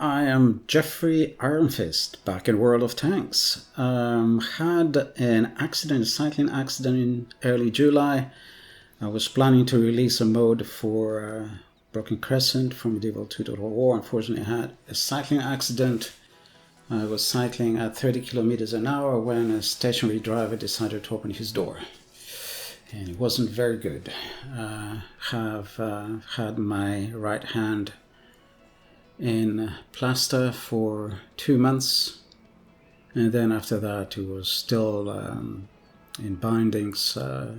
I am Geoffrey Iron Fist, back in World of Tanks. Had an accident, a cycling accident in early July. I was planning to release a mode for Broken Crescent from Medieval 2 Total War. Unfortunately, I had a cycling accident. I was cycling at 30 kilometers an hour when a stationary driver decided to open his door. And it wasn't very good. Have had my right hand in plaster for 2 months, and then after that it was still in bindings. I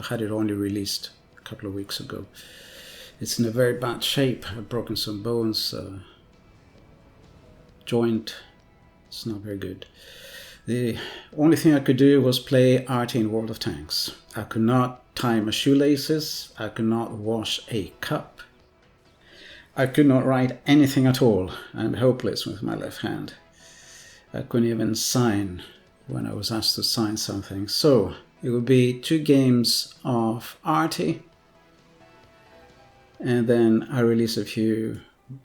had it only released a couple of weeks ago. It's in a very bad shape. I've broken some bones, joint. It's not very good. The only thing I could do was play RT in World of Tanks. I could not tie my shoelaces. I could not wash a cup. I could not write anything at all. I'm hopeless with my left hand. I couldn't even sign when I was asked to sign something. So it would be 2 games of RT, and then I release a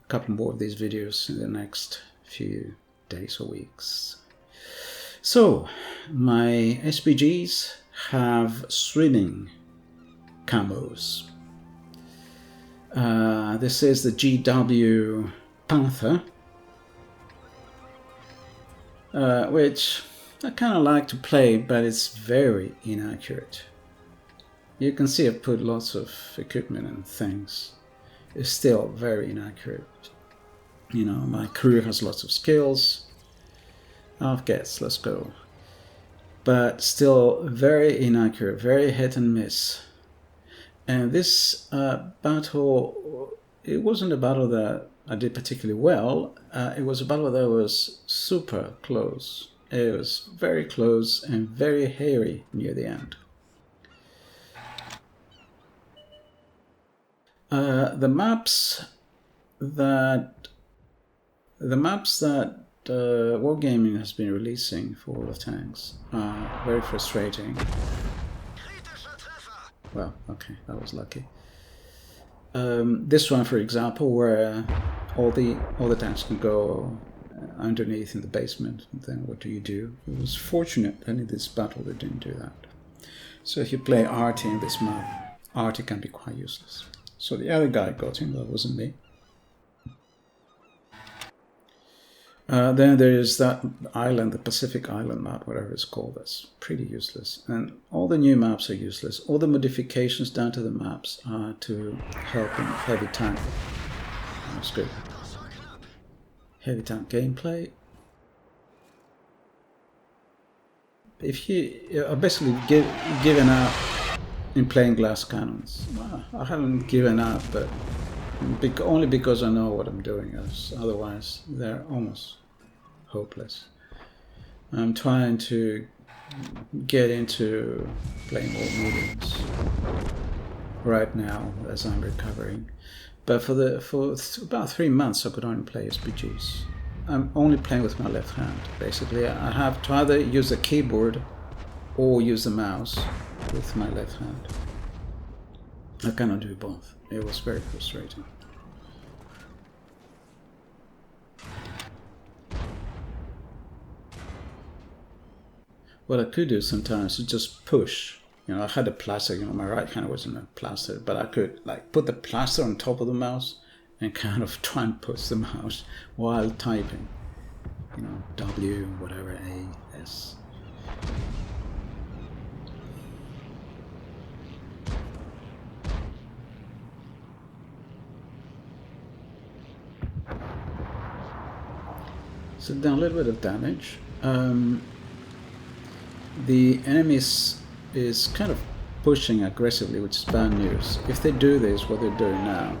couple more of these videos in the next few days or weeks. So my SPGs have swimming camos. This is the GW Panther, which I kind of like to play, but it's very inaccurate. You can see I've put lots of equipment and things. It's still very inaccurate. You know, my crew has lots of skills. Off gets, let's go. But still very inaccurate, very hit and miss. And this battle, it wasn't a battle that I did particularly well. It was a battle that was super close. It was very close and very hairy near the end. The maps that Wargaming has been releasing for World of Tanks are very frustrating. Well, okay, that was lucky. This one, for example, where all the tanks can go underneath in the basement, and then what do you do? It was fortunate that in this battle they didn't do that. So if you play RT in this map, RT can be quite useless. So the other guy got him, that wasn't me. Then there is that island, the Pacific Island map, whatever it's called, that's pretty useless. And all the new maps are useless. All the modifications down to the maps are to help in heavy tank. That's good. Heavy tank gameplay. If you are basically given up in playing glass cannons. Well, I haven't given up, but only because I know what I'm doing. Otherwise, they're almost hopeless. I'm trying to get into playing more mediums right now as I'm recovering. But for about 3 months, I could only play SPGs. I'm only playing with my left hand, basically. I have to either use the keyboard or use the mouse with my left hand. I cannot do both. It was very frustrating. What I could do sometimes is just push. You know, I had a plaster, my right hand wasn't a plaster, but I could like put the plaster on top of the mouse and kind of try and push the mouse while typing. W, whatever, A, S. So done a little bit of damage. The enemy is kind of pushing aggressively, which is bad news. If they do this, what they're doing now,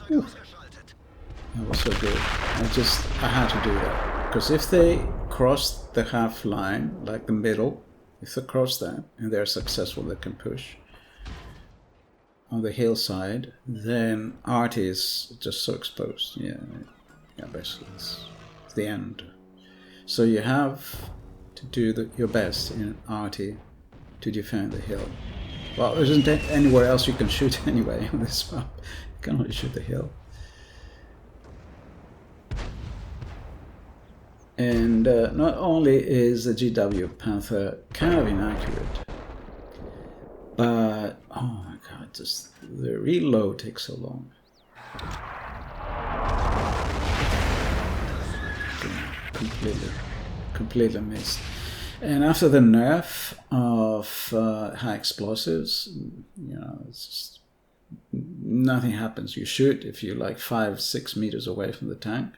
that was so good. I had to do that, because if they cross the half line, like the middle, if they cross that and they're successful, they can push on the hillside. Then RT is just so exposed. Yeah, basically it's the end. So you have to do your best in RT to defend the hill. Well, there isn't anywhere else you can shoot anyway on this map. You can only shoot the hill. And not only is the GW Panther kind of inaccurate, but oh my god, just the reload takes so long. Completely missed. And after the nerf of high explosives, you know, it's just nothing happens. You shoot if you're like 5-6 meters away from the tank.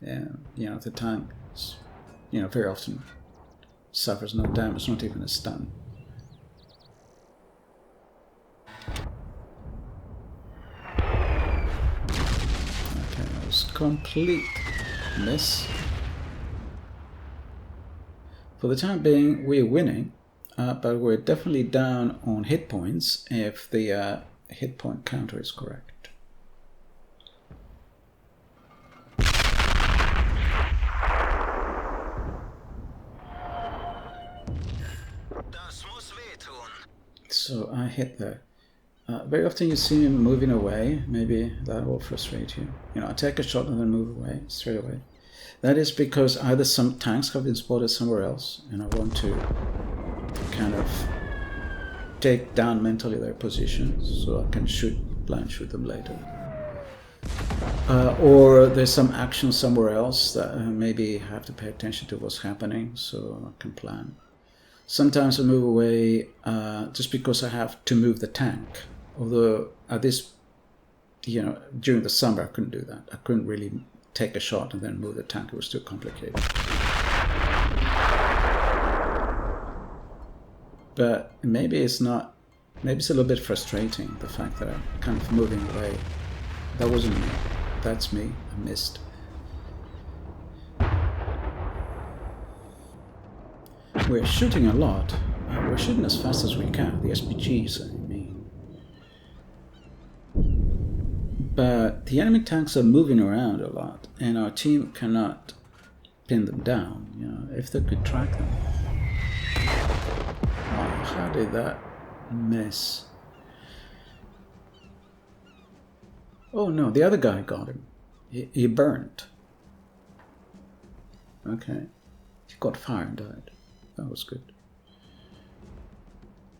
And, you know, the tank, you know, very often suffers no damage, not even a stun. Okay, that was complete miss. For the time being, we're winning, but we're definitely down on hit points if the hit point counter is correct. So I hit there. Very often you see him moving away. Maybe that will frustrate you. You know, I take a shot and then move away, straight away. That is because either some tanks have been spotted somewhere else and I want to kind of take down mentally their positions so I can blind shoot them later. Or there's some action somewhere else that maybe I have to pay attention to what's happening so I can plan. Sometimes I move away just because I have to move the tank. Although at this, you know, during the summer I couldn't do that. I couldn't really take a shot and then move the tank. It was too complicated. But maybe it's not. Maybe it's a little bit frustrating, the fact that I'm kind of moving away. That wasn't me. That's me. I missed. We're shooting a lot. We're shooting as fast as we can. The SPGs, I mean. But the enemy tanks are moving around a lot, and our team cannot pin them down. You know, if they could track them. Oh, how did that miss? Oh no, the other guy got him. He burned. Okay. He got fire and died. That was good.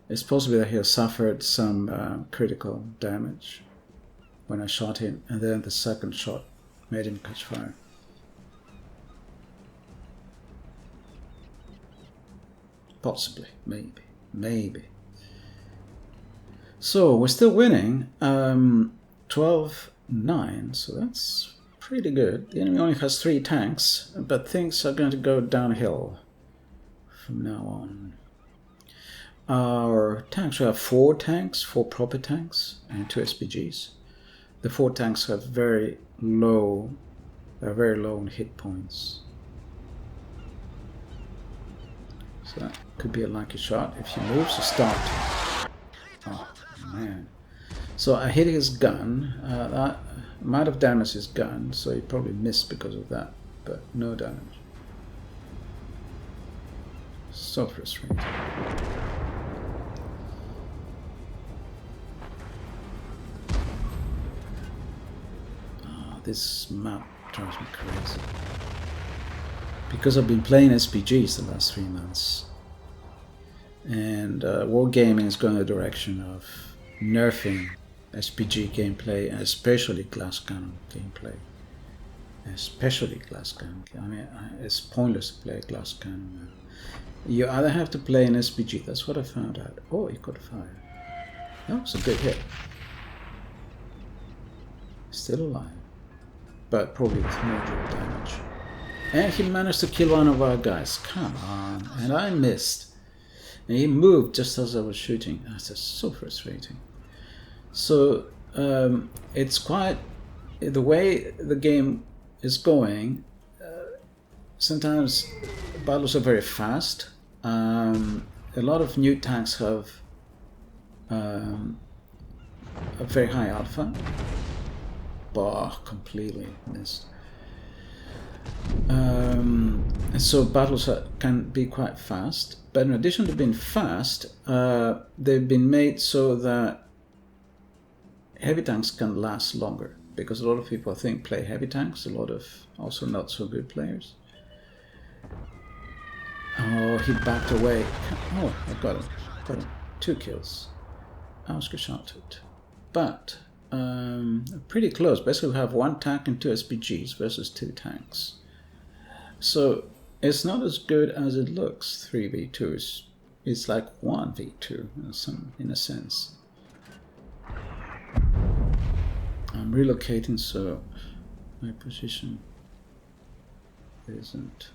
It's possible that he has suffered some critical damage when I shot him, and then the second shot made him catch fire. Possibly, maybe. So we're still winning, 12-9, so that's pretty good. The enemy only has 3 tanks, but things are going to go downhill from now on. Our tanks, we have 4 tanks, 4 proper tanks, and 2 SPGs. The 4 tanks have very low on hit points. So that could be a lucky shot if he moves to start. Oh man. So I hit his gun. That might have damaged his gun, so he probably missed because of that, but no damage. So frustrating. Oh, this map drives me crazy. Because I've been playing SPGs the last 3 months. And wargaming is going in the direction of nerfing SPG gameplay, and especially glass cannon gameplay. Especially glass cannon. I mean, it's pointless to play glass cannon now. You either have to play an SPG, that's what I found out. Oh, he got fire. That was a good hit. Still alive. But probably with major damage. And he managed to kill one of our guys. Come on. And I missed. And he moved just as I was shooting. That's just so frustrating. So it's quite... The way the game is going, sometimes battles are very fast. A lot of new tanks have a very high alpha. Bah, completely missed. And so battles can be quite fast, but in addition to being fast, they've been made so that heavy tanks can last longer, because a lot of people, I think, play heavy tanks, a lot of also not so good players. Oh, he backed away. Oh, I got him. Got him. 2 kills. Oscar shot. But pretty close. Basically, we have 1 tank and 2 SPGs versus 2 tanks. So it's not as good as it looks. 3v2. It's like 1v2 in a sense. I'm relocating, so my position isn't.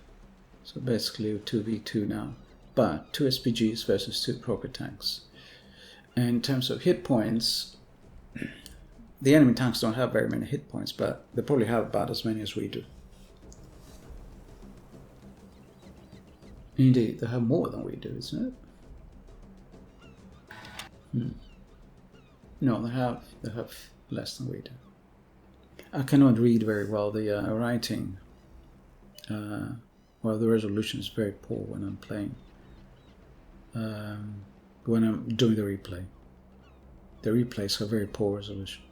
So basically 2v2 now, but 2 SPGs versus 2 proper tanks. And in terms of hit points, the enemy tanks don't have very many hit points, but they probably have about as many as we do. Indeed, they have more than we do, isn't it? No, they have less than we do. I cannot read very well the writing. Well, the resolution is very poor when I'm playing. When I'm doing the replay. The replays have very poor resolution.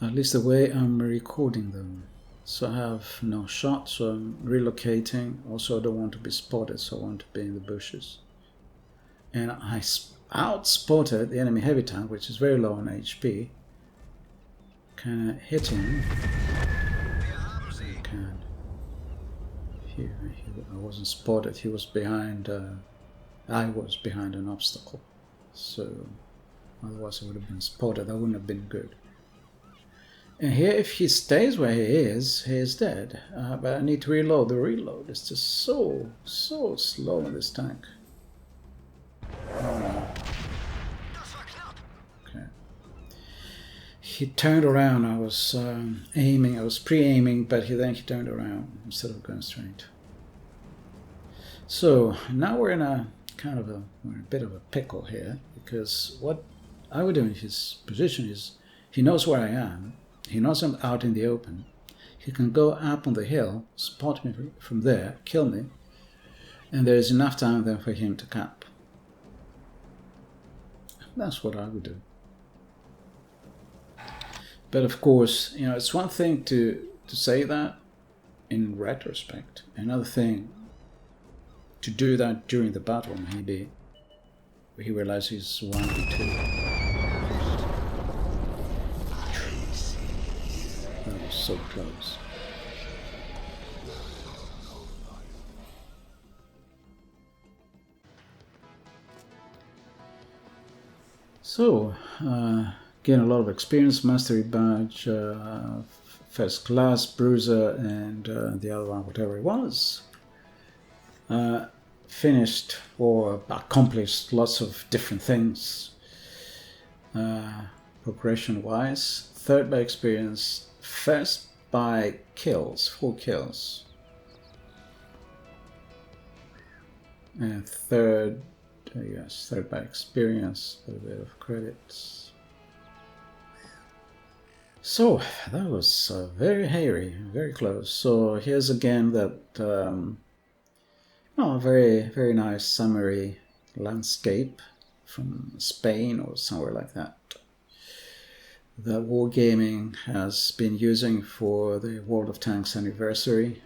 At least the way I'm recording them. So I have no shot, so I'm relocating. Also, I don't want to be spotted, so I want to be in the bushes. And I out-spotted the enemy heavy tank, which is very low on HP. Kind of hit him. I wasn't spotted. He was behind. I was behind an obstacle. So otherwise, I would have been spotted. That wouldn't have been good. And here, if he stays where he is dead. But I need to reload. The reload is just so slow in this tank. Oh no. Okay. He turned around. I was aiming. I was pre-aiming, but then he turned around instead of going straight. So now we're in a bit of a pickle here, because what I would do in his position is he knows where I am. He knows I'm out in the open. He can go up on the hill, spot me from there, kill me, and there's enough time then for him to cap. That's what I would do. But of course, it's one thing to say that in retrospect. Another thing to do that during the battle. Maybe he realizes 1v2. That was so close. So, gain a lot of experience, mastery badge, first class, bruiser, and the other one, whatever it was. Finished or accomplished lots of different things. Progression wise, third by experience, first by kills, 4 kills. And third by experience, a little bit of credits. So that was very hairy, very close. So here's again that very, very nice summary landscape from Spain or somewhere like that. That Wargaming has been using for the World of Tanks anniversary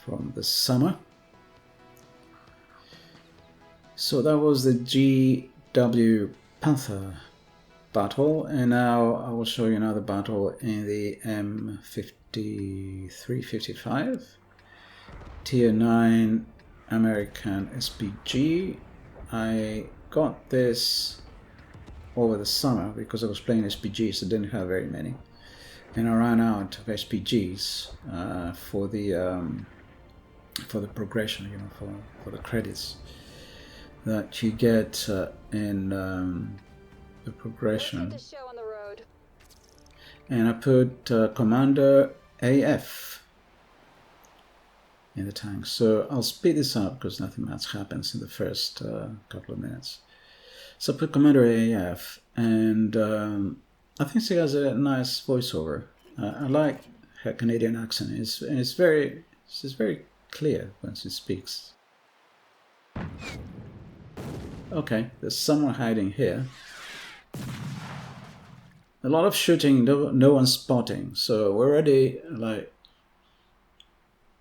from the summer. So that was the GW Panther battle, and now I will show you another battle in the M53-55 Tier 9 American SPG. I got this over the summer because I was playing SPGs. I didn't have very many, and I ran out of SPGs for the progression, for the credits that you get in the progression. And I put Commander AF in the tank. So I'll speed this up because nothing much happens in the first couple of minutes. So I put Commander AF, and I think she has a nice voiceover. I like her Canadian accent. She's very clear when she speaks. Okay, there's someone hiding here. A lot of shooting, no one spotting. So we're already like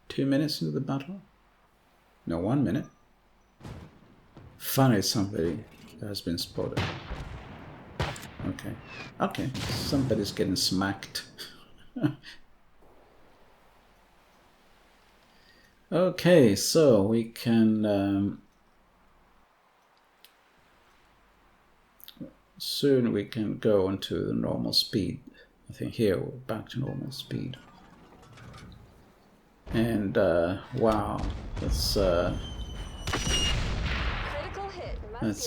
2 minutes into the battle. No, 1 minute. Finally, somebody has been spotted. Okay. Okay. Somebody's getting smacked. Okay, so we can soon we can go into the normal speed. I think here we're back to normal speed. And wow, that's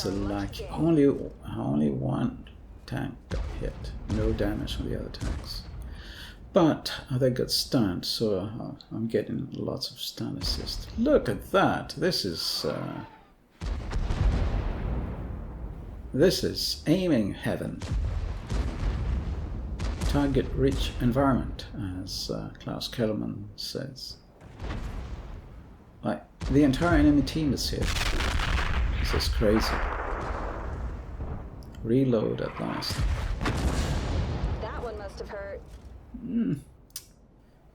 like only one tank got hit. No damage on the other tanks. But they got stunned, so I'm getting lots of stun assist. Look at that! This is aiming heaven. Target rich environment, as Klaus Kellerman says. Like, the entire enemy team is here. This is crazy. Reload at last. That one must have hurt.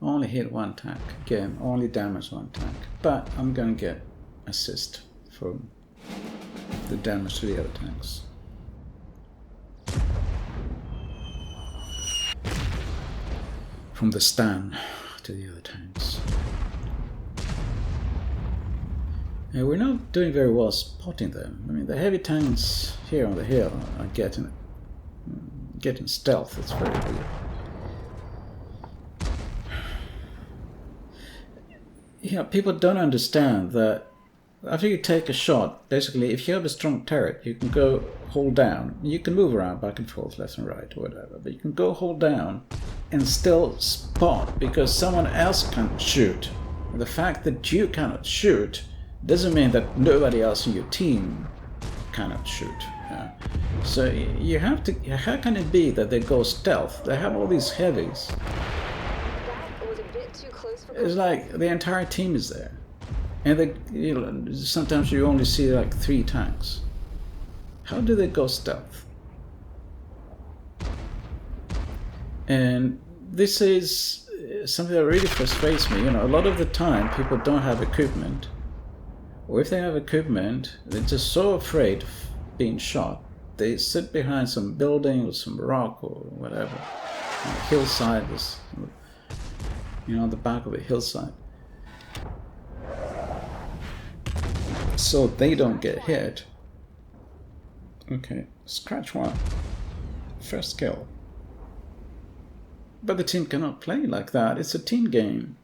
Only hit one tank. Again, only damage one tank. But I'm gonna get assist from the damage to the other tanks. From the stun to the other tanks. And we're not doing very well spotting them. I mean, the heavy tanks here on the hill are getting stealth. It's very weird. You know, people don't understand that after you take a shot, basically, if you have a strong turret, you can go hold down. You can move around back and forth, left and right, or whatever. But you can go hold down and still spot because someone else can shoot. And the fact that you cannot shoot doesn't mean that nobody else in your team cannot shoot. So you have to. How can it be that they go stealth? They have all these heavies. That was a bit too close for It's like the entire team is there, and sometimes you only see like 3 tanks. How do they go stealth? And this is something that really frustrates me. You know, a lot of the time people don't have equipment, or if they have equipment, they're just so afraid of being shot. They sit behind some building or some rock or whatever. On the hillside is, on the back of a hillside. So they don't get hit. Okay, scratch 1. First kill. But the team cannot play like that. It's a team game.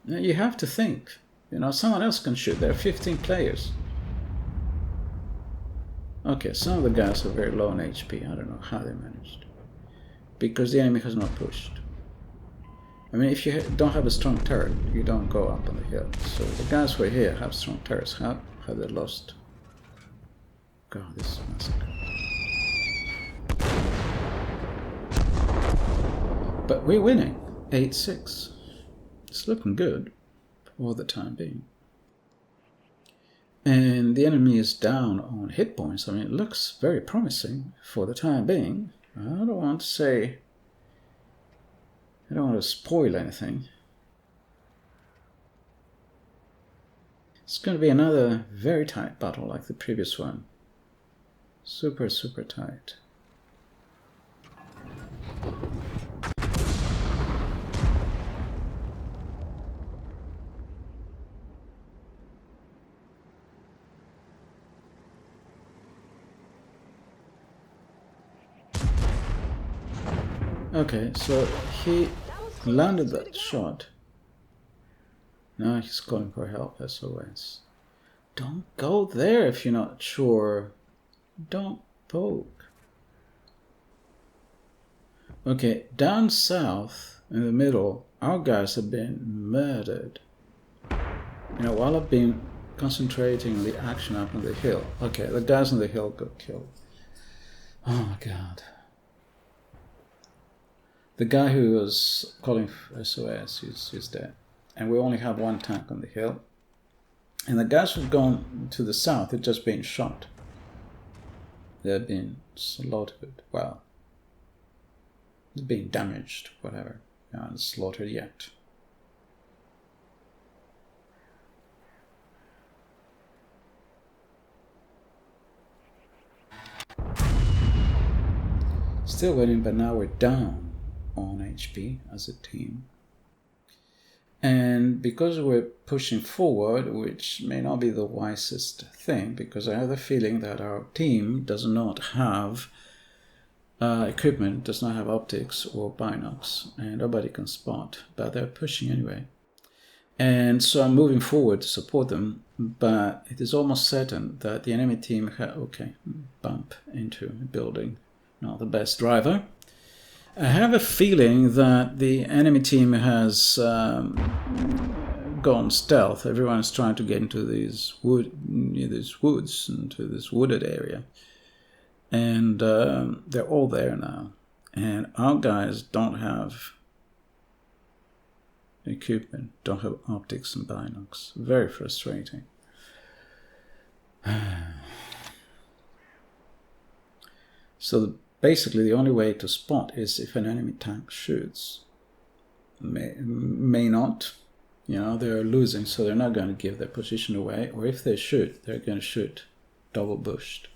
You have to think. Someone else can shoot. There are 15 players. Okay, some of the guys are very low on HP. I don't know how they managed. Because the enemy has not pushed. I mean, if you don't have a strong turret, you don't go up on the hill. So the guys who are here have strong turrets. How have they lost? God, this is a massacre. But we're winning. 8-6. It's looking good for the time being. And the enemy is down on hit points. I mean, it looks very promising for the time being. I don't want to spoil anything. It's going to be another very tight battle like the previous one. Super, super tight. Okay, so he landed that shot. Now he's calling for help, SOS. Don't go there if you're not sure. Don't poke. Okay, down south, in the middle, our guys have been murdered. While I've been concentrating on the action up on the hill. Okay, the guys on the hill got killed. Oh my god. The guy who was calling for SOS is dead. And we only have 1 tank on the hill. And the guys who've gone to the south have just been shot. They've been slaughtered. Wow. being damaged, whatever, and slaughtered yet. Still winning, but now we're down on HP as a team. And because we're pushing forward, which may not be the wisest thing, because I have the feeling that our team does not have equipment, does not have optics or binocs, and nobody can spot, but they're pushing anyway. And so I'm moving forward to support them, but it is almost certain that the enemy team bump into a building. Not the best driver. I have a feeling that the enemy team has gone stealth. Everyone's trying to get into these woods, into this wooded area. And they're all there now. And our guys don't have equipment, don't have optics and binocs. Very frustrating. So basically the only way to spot is if an enemy tank shoots. May not. You know, they're losing, so they're not going to give their position away. Or if they shoot, they're going to shoot double bushed.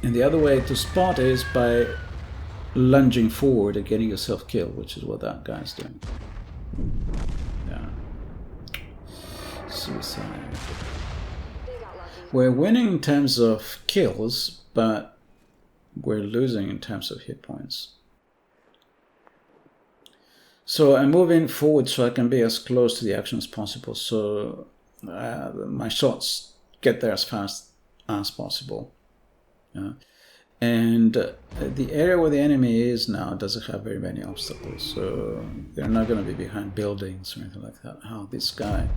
And the other way to spot is by lunging forward and getting yourself killed, which is what that guy's doing. Yeah. Suicide. We're winning in terms of kills, but we're losing in terms of hit points. So I'm moving forward so I can be as close to the action as possible, so my shots get there as fast as possible. And the area where the enemy is now doesn't have very many obstacles, so they're not going to be behind buildings or anything like that. Oh, this guy.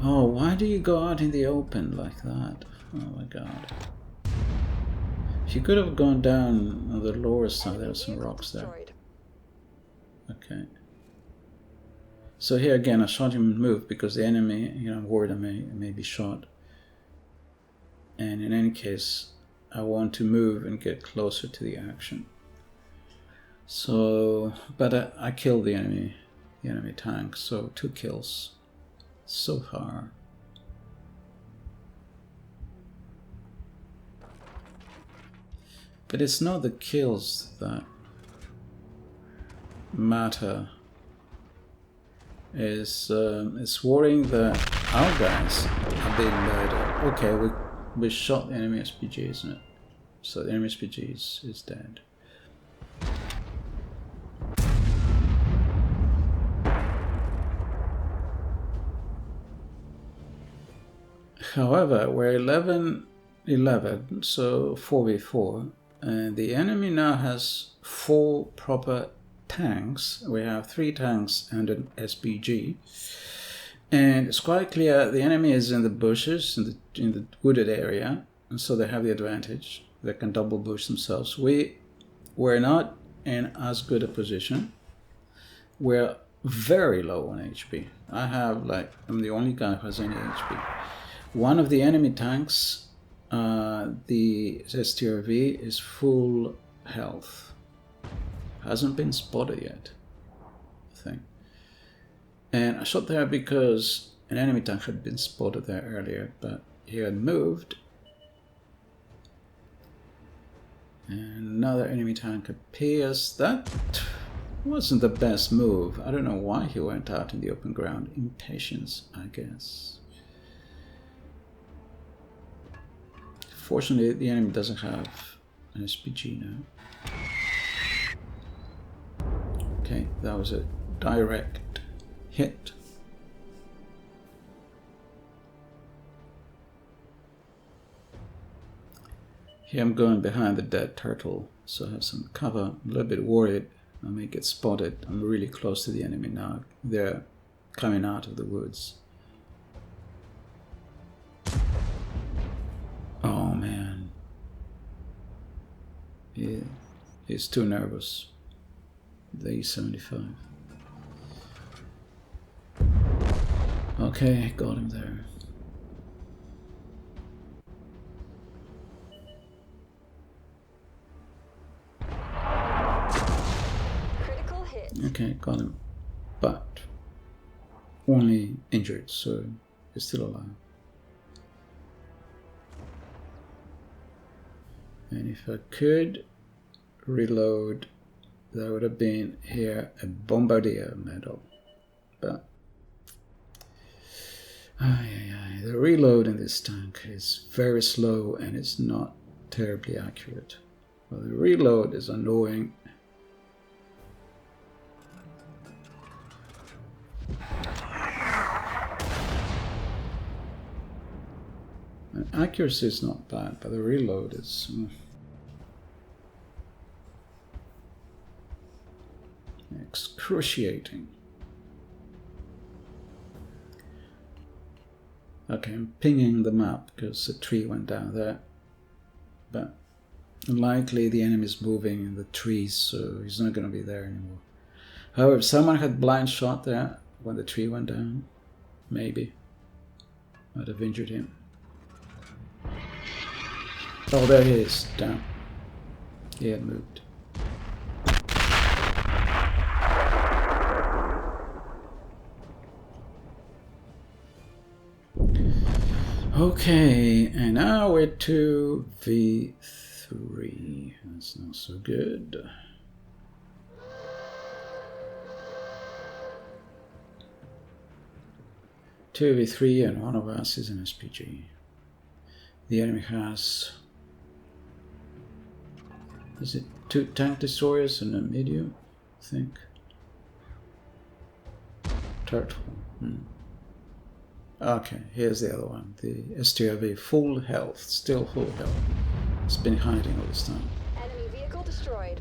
Oh, why do you go out in the open like that? Oh my god. He could have gone down on the lower side. There are some rocks there. Okay. So here again, I shot him move because the enemy, I'm worried I may be shot. And in any case, I want to move and get closer to the action. So, but I killed the enemy tank. So 2 kills so far. But it's not the kills that matter. It's worrying that our guys are being murdered. Okay, we shot the enemy SPG, isn't it? So the enemy SPG is dead. However, we're 11-11, so 4v4, and the enemy now has 4 proper tanks. We have 3 tanks and an SPG. And it's quite clear the enemy is in the bushes, in the wooded area, and so they have the advantage. They can double bush themselves. We're not in as good a position. We're very low on HP. I'm the only guy who has any HP. One of the enemy tanks, the STRV, is full health. Hasn't been spotted yet, I think. And I shot there because an enemy tank had been spotted there earlier, but he had moved. And another enemy tank appears. That wasn't the best move. I don't know why he went out in the open ground. Impatience, I guess. Fortunately, the enemy doesn't have an SPG now. Okay, that was a direct hit. Here I'm going behind the dead turtle, so I have some cover. I'm a little bit worried I may get spotted. I'm really close to the enemy now. They're coming out of the woods. Oh man. He's too nervous. The E75. Okay, got him there. Okay, got him. But only injured, so he's still alive. And if I could reload, that would have been here a Bombardier medal. But the reload in this tank is very slow and it's not terribly accurate. Well, the reload is annoying. And accuracy is not bad, but the reload is excruciating. Okay, I'm pinging the map because a tree went down there. But likely the enemy is moving in the trees, so he's not going to be there anymore. However, if someone had blind shot there when the tree went down, maybe I'd have injured him. Oh, there he is, down. He had moved. Okay, and now we're to V3. That's not so good. Two V3 and one of us is an SPG. The enemy has, is it 2 tank destroyers and a medium, I think. Turtle. Okay, here's the other one. The STRV, full health, still full health. It's been hiding all this time. Enemy vehicle destroyed.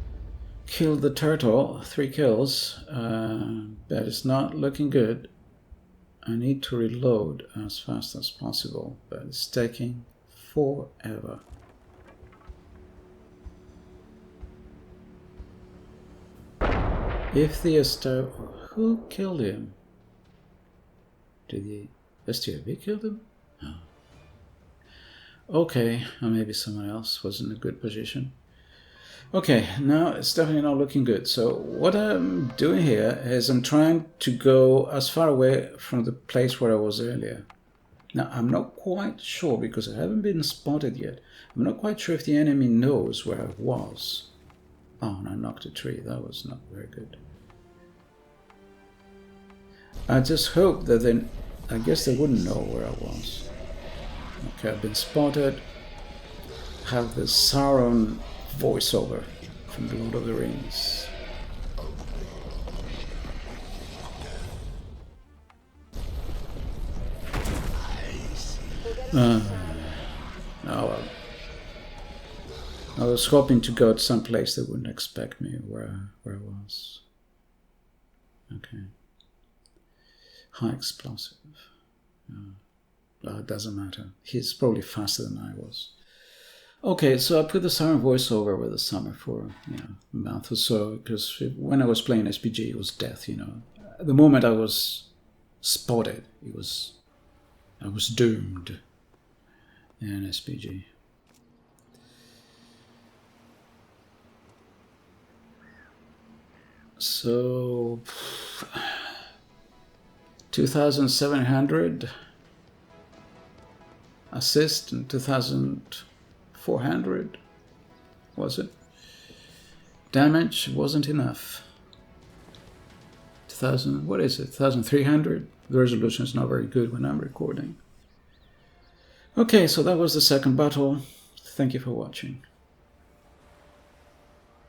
Killed the turtle, 3 kills, but it's not looking good. I need to reload as fast as possible, but it's taking forever. If the who killed him? Did the STRV kill him? No. Okay, or maybe someone else was in a good position. Okay, now it's definitely not looking good. So what I'm doing here is I'm trying to go as far away from the place where I was earlier. Now, I'm not quite sure, because I haven't been spotted yet. I'm not quite sure if the enemy knows where I was. Oh, and I knocked a tree. That was not very good. I just hope that then, I guess they wouldn't know where I was. Okay, I've been spotted. Have the Sauron voiceover from The Lord of the Rings. Oh well. I was hoping to go to some place that wouldn't expect me where I was. Okay. High explosive. Well, it doesn't matter. He's probably faster than I was. Okay, so I put the Sauron voiceover with the summer for a month or so, because when I was playing SPG, it was death. The moment I was spotted, I was doomed in SPG. So 2,700 assist and 2,400 was it? Damage wasn't enough. 2,000, what is it? 1,300? The resolution is not very good when I'm recording. Okay, so that was the second battle. Thank you for watching.